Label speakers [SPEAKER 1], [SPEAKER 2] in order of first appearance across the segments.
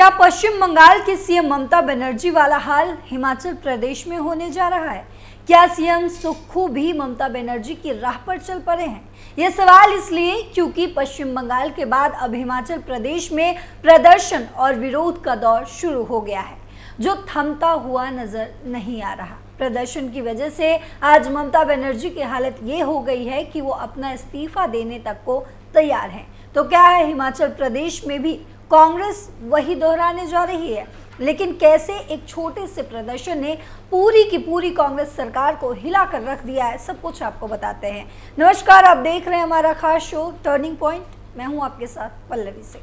[SPEAKER 1] क्या पश्चिम बंगाल की सीएम ममता बनर्जी वाला हाल हिमाचल प्रदेश में होने जा रहा है? क्या सीएम सुक्खू भी ममता बनर्जी की राह पर चल पड़े हैं? यह सवाल इसलिए क्योंकि पश्चिम बंगाल के बाद अब हिमाचल प्रदेश में प्रदर्शन और विरोध का दौर शुरू हो गया है, जो थमता हुआ नजर नहीं आ रहा। प्रदर्शन की वजह से आज ममता बनर्जी की हालत ये हो गई है कि वो अपना इस्तीफा देने तक को तैयार हैं। तो क्या है, हिमाचल प्रदेश में भी कांग्रेस वही दोहराने जा रही है? लेकिन कैसे एक छोटे से प्रदर्शन ने पूरी की पूरी कांग्रेस सरकार को हिला कर रख दिया है, सब कुछ आपको बताते हैं। नमस्कार, आप देख रहे हैं हमारा खास शो टर्निंग पॉइंट। मैं हूं आपके साथ पल्लवी से।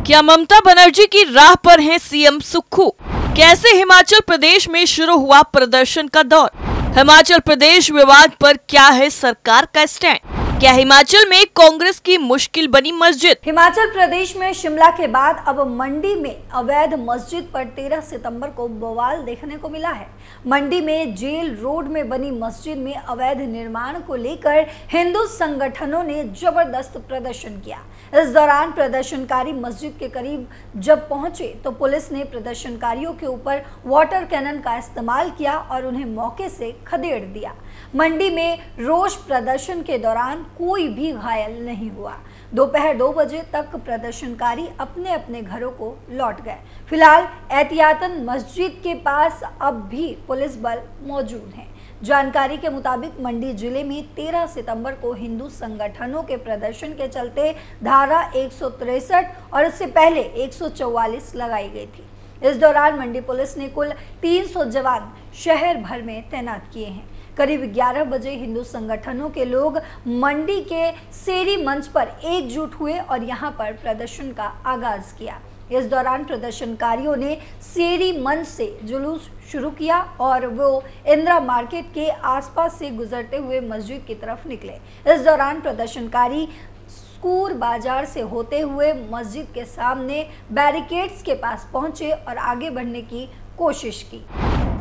[SPEAKER 2] क्या ममता बनर्जी की राह पर हैं सीएम सुक्खू? कैसे हिमाचल प्रदेश में शुरू हुआ प्रदर्शन का दौर? हिमाचल प्रदेश विवाद पर क्या है सरकार का स्टैंड? क्या हिमाचल में कांग्रेस की मुश्किल बनी मस्जिद?
[SPEAKER 1] हिमाचल प्रदेश में शिमला के बाद अब मंडी में अवैध मस्जिद पर 13 सितंबर को बवाल देखने को मिला है। मंडी में जेल रोड में बनी मस्जिद में अवैध निर्माण को लेकर हिंदू संगठनों ने जबरदस्त प्रदर्शन किया। इस दौरान प्रदर्शनकारी मस्जिद के करीब जब पहुंचे तो पुलिस ने प्रदर्शनकारियों के ऊपर वाटर कैनन का इस्तेमाल किया और उन्हें मौके से खदेड़ दिया। मंडी में रोष प्रदर्शन के दौरान कोई भी घायल नहीं हुआ। दोपहर 2 बजे तक प्रदर्शनकारी अपने अपने घरों को लौट गए। फिलहाल एहतियातन मस्जिद के पास अब भी पुलिस बल मौजूद हैं। जानकारी के मुताबिक मंडी जिले में 13 सितंबर को हिंदू संगठनों के प्रदर्शन के चलते धारा 163 और इससे पहले 144 लगाई गई थी। इस दौरान मंडी पुलिस ने कुल 300 जवान शहर भर में तैनात किए हैं। करीब 11 बजे हिंदू संगठनों के लोग मंडी के सेरी मंच पर एकजुट हुए और यहां पर प्रदर्शन का आगाज किया। इस दौरान प्रदर्शनकारियों ने सेरी मंच से जुलूस शुरू किया और वो इंदिरा मार्केट के आसपास से गुजरते हुए मस्जिद की तरफ निकले। इस दौरान प्रदर्शनकारी स्कूर बाजार से होते हुए मस्जिद के सामने बैरिकेड्स के पास पहुंचे और आगे बढ़ने की कोशिश की।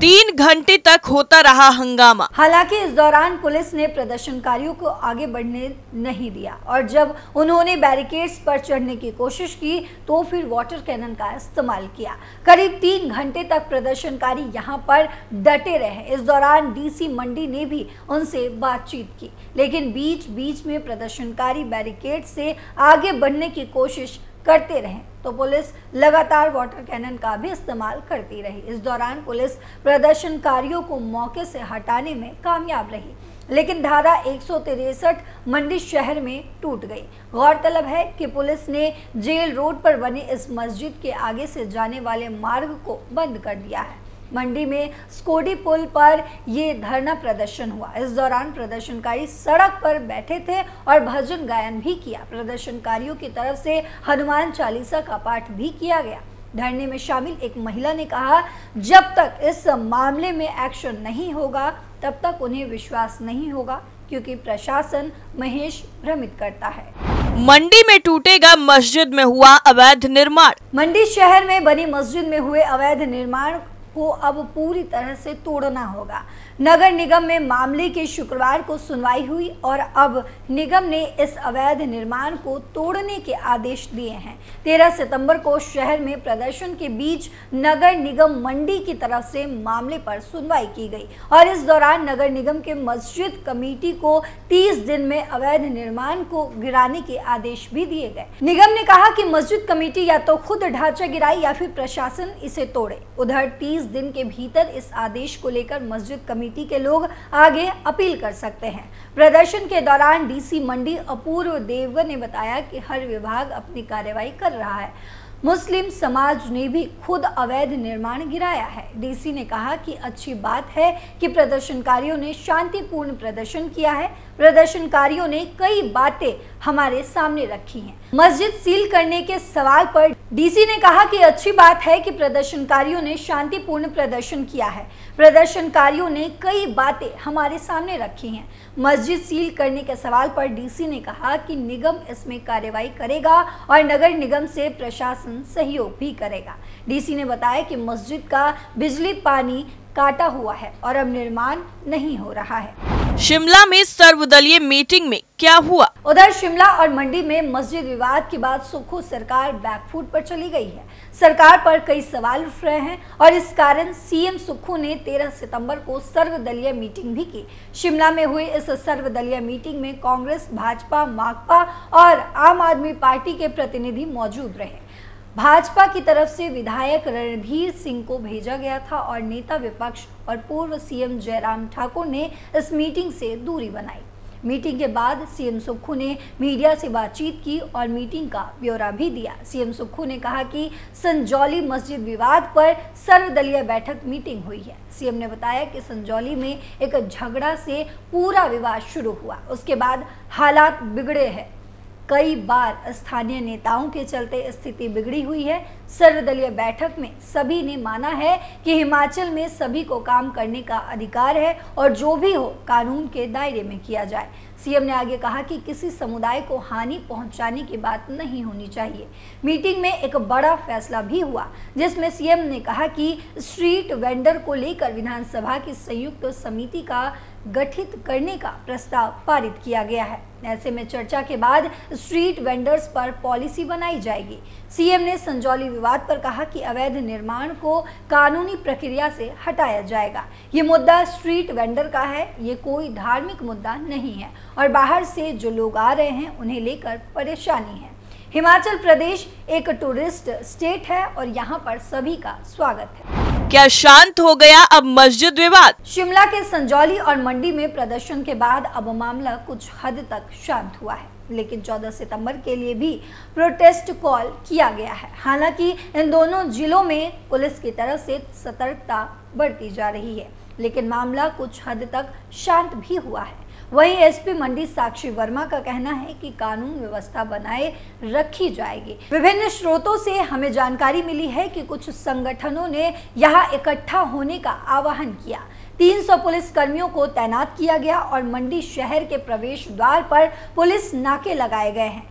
[SPEAKER 2] 3 घंटे तक होता रहा हंगामा।
[SPEAKER 1] हालांकि इस दौरान पुलिस ने प्रदर्शनकारियों को आगे बढ़ने नहीं दिया और जब उन्होंने बैरिकेड्स पर चढ़ने की कोशिश की तो फिर वाटर कैनन का इस्तेमाल किया। करीब 3 घंटे तक प्रदर्शनकारी यहां पर डटे रहे। इस दौरान डीसी मंडी ने भी उनसे बातचीत की, लेकिन बीच बीच में प्रदर्शनकारी बैरिकेड से आगे बढ़ने की कोशिश करते रहे तो पुलिस लगातार वाटर कैनन का भी इस्तेमाल करती रही। इस दौरान पुलिस प्रदर्शनकारियों को मौके से हटाने में कामयाब रही, लेकिन धारा 163 मंडी शहर में टूट गई। गौरतलब है कि पुलिस ने जेल रोड पर बने इस मस्जिद के आगे से जाने वाले मार्ग को बंद कर दिया है। मंडी में स्कोडी पुल पर ये धरना प्रदर्शन हुआ। इस दौरान प्रदर्शनकारी सड़क पर बैठे थे और भजन गायन भी किया। प्रदर्शनकारियों की तरफ से हनुमान चालीसा का पाठ भी किया गया। धरने में शामिल एक महिला ने कहा, जब तक इस मामले में एक्शन नहीं होगा तब तक उन्हें विश्वास नहीं होगा, क्योंकि प्रशासन महेश भ्रमित करता है।
[SPEAKER 2] मंडी में टूटेगा मस्जिद में हुआ अवैध निर्माण।
[SPEAKER 1] मंडी शहर में बनी मस्जिद में हुए अवैध निर्माण को अब पूरी तरह से तोड़ना होगा। नगर निगम में मामले की शुक्रवार को सुनवाई हुई और अब निगम ने इस अवैध निर्माण को तोड़ने के आदेश दिए हैं। 13 सितंबर को शहर में प्रदर्शन के बीच नगर निगम मंडी की तरफ से मामले पर सुनवाई की गई और इस दौरान नगर निगम के मस्जिद कमेटी को 30 दिन में अवैध निर्माण को गिराने के आदेश भी दिए गए। निगम ने कहा कि मस्जिद कमेटी या तो खुद ढांचा गिराए या फिर प्रशासन इसे तोड़े। उधर 30 दिन के भीतर इस आदेश को लेकर मस्जिद कमेटी के लोग आगे अपील कर सकते हैं। प्रदर्शन के दौरान डीसी मंडी अपूर्व देवगन ने बताया कि हर विभाग अपनी कार्रवाई कर रहा है। मुस्लिम समाज ने भी खुद अवैध निर्माण गिराया है। डीसी ने कहा कि अच्छी बात है कि प्रदर्शनकारियों ने शांतिपूर्ण प्रदर्शन किया है। प्रदर्शनकारियों ने कई बातें हमारे सामने रखी हैं। मस्जिद सील करने के सवाल पर डीसी ने कहा कि अच्छी बात है कि प्रदर्शनकारियों ने शांतिपूर्ण प्रदर्शन किया है। प्रदर्शनकारियों ने कई बातें हमारे सामने रखी हैं। मस्जिद सील करने के सवाल पर डीसी ने कहा कि निगम इसमें कार्रवाई करेगा और नगर निगम से प्रशासन सहयोग भी करेगा। डीसी ने बताया कि मस्जिद का बिजली पानी काटा हुआ है और अब निर्माण नहीं हो रहा है।
[SPEAKER 2] शिमला में सर्वदलीय मीटिंग में क्या हुआ?
[SPEAKER 1] उधर शिमला और मंडी में मस्जिद विवाद के बाद सुक्खू सरकार बैकफुट पर चली गई है। सरकार पर कई सवाल उठ रहे हैं और इस कारण सीएम सुक्खू ने 13 सितंबर को सर्वदलीय मीटिंग भी की। शिमला में हुई इस सर्वदलीय मीटिंग में कांग्रेस, भाजपा, माकपा और आम आदमी पार्टी के प्रतिनिधि मौजूद रहे। भाजपा की तरफ से विधायक रणधीर सिंह को भेजा गया था और नेता विपक्ष और पूर्व सीएम जयराम ठाकुर ने इस मीटिंग से दूरी बनाई। मीटिंग के बाद सीएम सुक्खू ने मीडिया से बातचीत की और मीटिंग का ब्यौरा भी दिया। सीएम सुक्खू ने कहा कि संजौली मस्जिद विवाद पर सर्वदलीय बैठक मीटिंग हुई है। सीएम ने बताया कि संजौली में एक झगड़ा से पूरा विवाद शुरू हुआ, उसके बाद हालात बिगड़े हैं। कई बार स्थानीय नेताओं के चलते स्थिति बिगड़ी हुई है। सर्वदलीय बैठक में सभी ने माना है कि हिमाचल में सभी को काम करने का अधिकार है और जो भी हो कानून के दायरे में किया जाए। सीएम ने आगे कहा कि किसी समुदाय को हानि पहुंचाने की बात नहीं होनी चाहिए। मीटिंग में एक बड़ा फैसला भी हुआ जिसमें सीएम ने कहा कि स्ट्रीट वेंडर को लेकर विधानसभा की संयुक्त समिति का गठित करने का प्रस्ताव पारित किया गया है। ऐसे में चर्चा के बाद स्ट्रीट वेंडर्स पर पॉलिसी बनाई जाएगी। सीएम ने संजौली विवाद पर कहा कि अवैध निर्माण को कानूनी प्रक्रिया से हटाया जाएगा। ये मुद्दा स्ट्रीट वेंडर का है, ये कोई धार्मिक मुद्दा नहीं है और बाहर से जो लोग आ रहे हैं उन्हें लेकर परेशानी है। हिमाचल प्रदेश एक टूरिस्ट स्टेट है और यहाँ पर सभी का स्वागत है।
[SPEAKER 2] क्या शांत हो गया अब मस्जिद विवाद?
[SPEAKER 1] शिमला के संजौली और मंडी में प्रदर्शन के बाद अब मामला कुछ हद तक शांत हुआ है, लेकिन 14 सितंबर के लिए भी प्रोटेस्ट कॉल किया गया है। हालांकि इन दोनों जिलों में पुलिस की तरफ से सतर्कता बढ़ती जा रही है, लेकिन मामला कुछ हद तक शांत भी हुआ है। वहीं एसपी मंडी साक्षी वर्मा का कहना है कि कानून व्यवस्था बनाए रखी जाएगी। विभिन्न स्रोतों से हमें जानकारी मिली है कि कुछ संगठनों ने यहां इकट्ठा होने का आह्वान किया। 300 पुलिस कर्मियों को तैनात किया गया और मंडी शहर के प्रवेश द्वार पर पुलिस नाके लगाए गए हैं।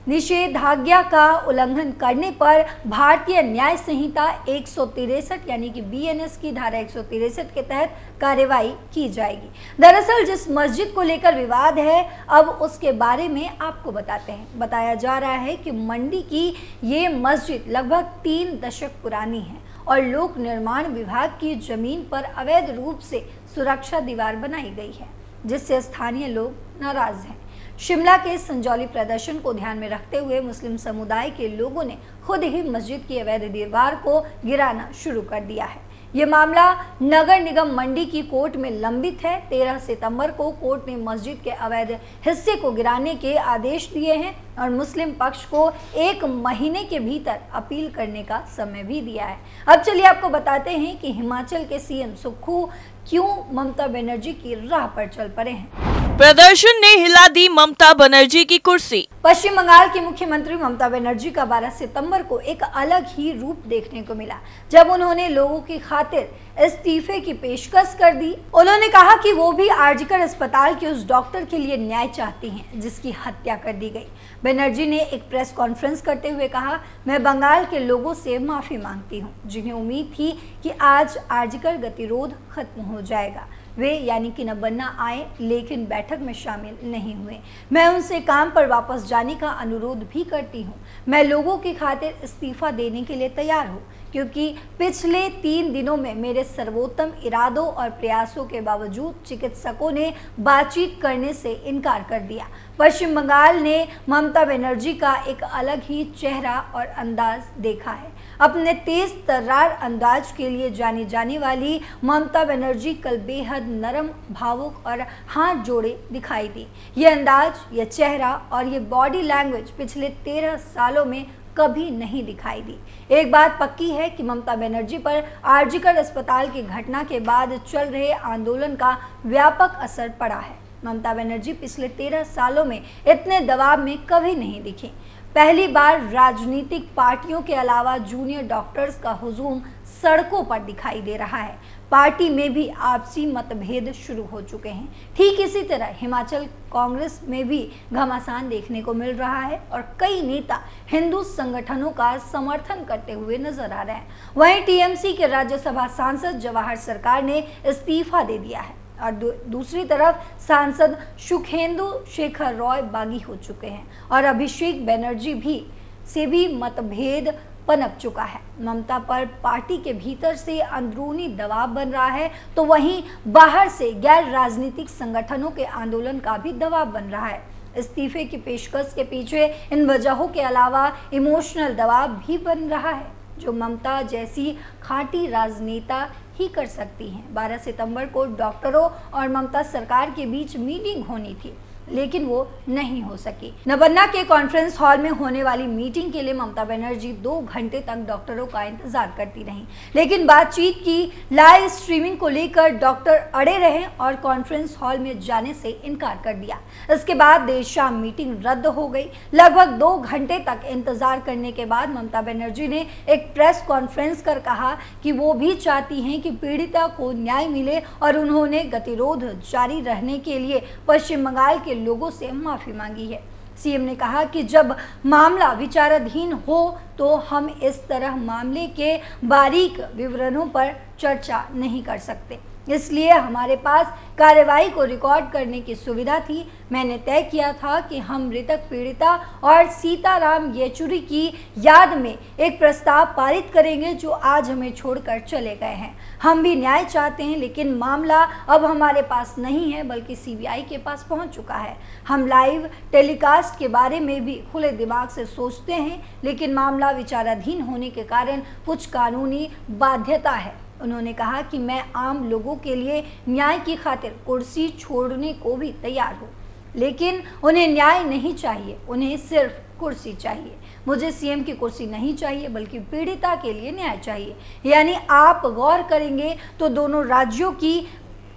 [SPEAKER 1] निषेधाज्ञा का उल्लंघन करने पर भारतीय न्याय संहिता 163 यानी कि बीएनएस की धारा 163 के तहत कार्रवाई की जाएगी। दरअसल जिस मस्जिद को लेकर विवाद है अब उसके बारे में आपको बताते हैं। बताया जा रहा है कि मंडी की ये मस्जिद लगभग 3 दशक पुरानी है और लोक निर्माण विभाग की जमीन पर अवैध रूप से सुरक्षा दीवार बनाई गई है, जिससे स्थानीय लोग नाराज हैं। शिमला के संजौली प्रदर्शन को ध्यान में रखते हुए मुस्लिम समुदाय के लोगों ने खुद ही मस्जिद की अवैध दीवार को गिराना शुरू कर दिया है। ये मामला नगर निगम मंडी की कोर्ट में लंबित है। 13 सितंबर को कोर्ट ने मस्जिद के अवैध हिस्से को गिराने के आदेश दिए हैं और मुस्लिम पक्ष को 1 महीने के भीतर अपील करने का समय भी दिया है। अब चलिए आपको बताते हैं कि हिमाचल के सीएम सुक्खू क्यों ममता बनर्जी की राह पर चल पड़े हैं।
[SPEAKER 2] प्रदर्शन ने हिला दी ममता बनर्जी की कुर्सी।
[SPEAKER 1] पश्चिम बंगाल की मुख्यमंत्री ममता बनर्जी का 12 सितंबर को एक अलग ही रूप देखने को मिला, जब उन्होंने लोगों की खातिर इस्तीफे की पेशकश कर दी। उन्होंने कहा कि वो भी आरजीकर अस्पताल के उस डॉक्टर के लिए न्याय चाहती हैं जिसकी हत्या कर दी गई। बनर्जी ने एक प्रेस कॉन्फ्रेंस करते हुए कहा, मैं बंगाल के लोगों से माफी मांगती हूँ जिन्हें उम्मीद थी कि आज आरजीकर गतिरोध खत्म हो जाएगा। वे यानी कि नबन्ना आए लेकिन बैठक में शामिल नहीं हुए। मैं उनसे काम पर वापस जाने का अनुरोध भी करती हूँ। मैं लोगों की खातिर इस्तीफा देने के लिए तैयार हूँ, क्योंकि पिछले 3 दिनों में मेरे सर्वोत्तम इरादों और प्रयासों के बावजूद चिकित्सकों ने बातचीत करने से इनकार कर दिया। पश्चिम बंगाल ने ममता बनर्जी का एक अलग ही चेहरा और अंदाज देखा है। अपने तेज तर्रार अंदाज के लिए जानी जाने वाली ममता बनर्जी कल बेहद नरम, भावुक और हाथ जोड़े दिखाई दी। ये अंदाज, ये चेहरा और ये बॉडी लैंग्वेज पिछले 13 सालों में कभी नहीं दिखाई दी। एक बात पक्की है कि ममता बनर्जी पर आरजीकर अस्पताल की घटना के बाद चल रहे आंदोलन का व्यापक असर पड़ा है। ममता बनर्जी पिछले 13 सालों में इतने दबाव में कभी नहीं दिखी। पहली बार राजनीतिक पार्टियों के अलावा जूनियर डॉक्टर्स का हुजूम सड़कों पर दिखाई दे रहा है। पार्टी में भी आपसी मतभेद शुरू हो चुके हैं। ठीक इसी तरह हिमाचल कांग्रेस में भी घमासान देखने को मिल रहा है और कई नेता हिंदू संगठनों का समर्थन करते हुए नजर आ रहे हैं। वहीं टीएमसी के राज्यसभा सांसद जवाहर सरकार ने इस्तीफा दे दिया है और दूसरी तरफ सांसद सुखेंदु शेखर रॉय बागी हो चुके हैं और अभिषेक बनर्जी से भी मतभेद पनप चुका है। ममता पर पार्टी के भीतर से अंदरूनी दबाव बन रहा है तो वहीं बाहर से गैर राजनीतिक संगठनों के आंदोलन का भी दबाव बन रहा है। इस्तीफे की पेशकश के पीछे इन वजहों के अलावा इमोशनल दबाव भी बन रहा है जो ममता जैसी खाटी राजनेता ही कर सकती हैं। 12 सितंबर को डॉक्टरों और ममता सरकार के बीच मीटिंग होनी थी लेकिन वो नहीं हो सकी। नबन्ना के कॉन्फ्रेंस हॉल में होने वाली मीटिंग के लिए ममता बनर्जी 2 घंटे तक डॉक्टरों का इंतजार करती रहीं, लेकिन बातचीत की लाइव स्ट्रीमिंग को लेकर डॉक्टर अड़े रहे और कॉन्फ्रेंस हॉल में जाने से इनकार कर दिया। इसके बाद देर शाम मीटिंग रद्द हो गई। लगभग 2 घंटे तक इंतजार करने के बाद ममता बनर्जी ने एक प्रेस कॉन्फ्रेंस कर कहा कि वो भी चाहती हैं कि पीड़िता को न्याय मिले और उन्होंने गतिरोध जारी रहने के लिए पश्चिम बंगाल के लोगों से माफी मांगी है। सीएम ने कहा कि जब मामला विचाराधीन हो तो हम इस तरह मामले के बारीक विवरणों पर चर्चा नहीं कर सकते, इसलिए हमारे पास कार्रवाई को रिकॉर्ड करने की सुविधा थी। मैंने तय किया था कि हम मृतक पीड़िता और सीताराम येचुरी की याद में एक प्रस्ताव पारित करेंगे जो आज हमें छोड़कर चले गए हैं। हम भी न्याय चाहते हैं लेकिन मामला अब हमारे पास नहीं है बल्कि सीबीआई के पास पहुंच चुका है। हम लाइव टेलीकास्ट के बारे में भी खुले दिमाग से सोचते हैं लेकिन मामला विचाराधीन होने के कारण कुछ कानूनी बाध्यता है। उन्होंने कहा कि मैं आम लोगों के लिए न्याय की खातिर कुर्सी छोड़ने को भी तैयार हूँ, लेकिन उन्हें न्याय नहीं चाहिए, उन्हें सिर्फ कुर्सी चाहिए। मुझे सीएम की कुर्सी नहीं चाहिए बल्कि पीड़िता के लिए न्याय चाहिए। यानी आप गौर करेंगे तो दोनों राज्यों की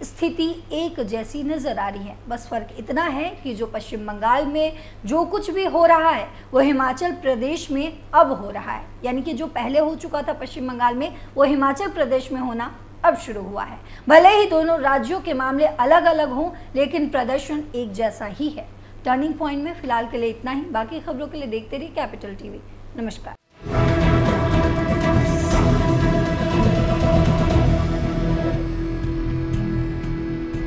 [SPEAKER 1] स्थिति एक जैसी नजर आ रही है। बस फर्क इतना है कि जो पश्चिम बंगाल में जो कुछ भी हो रहा है वो हिमाचल प्रदेश में अब हो रहा है, यानी कि जो पहले हो चुका था पश्चिम बंगाल में वो हिमाचल प्रदेश में होना अब शुरू हुआ है। भले ही दोनों राज्यों के मामले अलग अलग हों लेकिन प्रदर्शन एक जैसा ही है। टर्निंग पॉइंट में फिलहाल के लिए इतना ही। बाकी खबरों के लिए देखते रहिए कैपिटल टीवी। नमस्कार।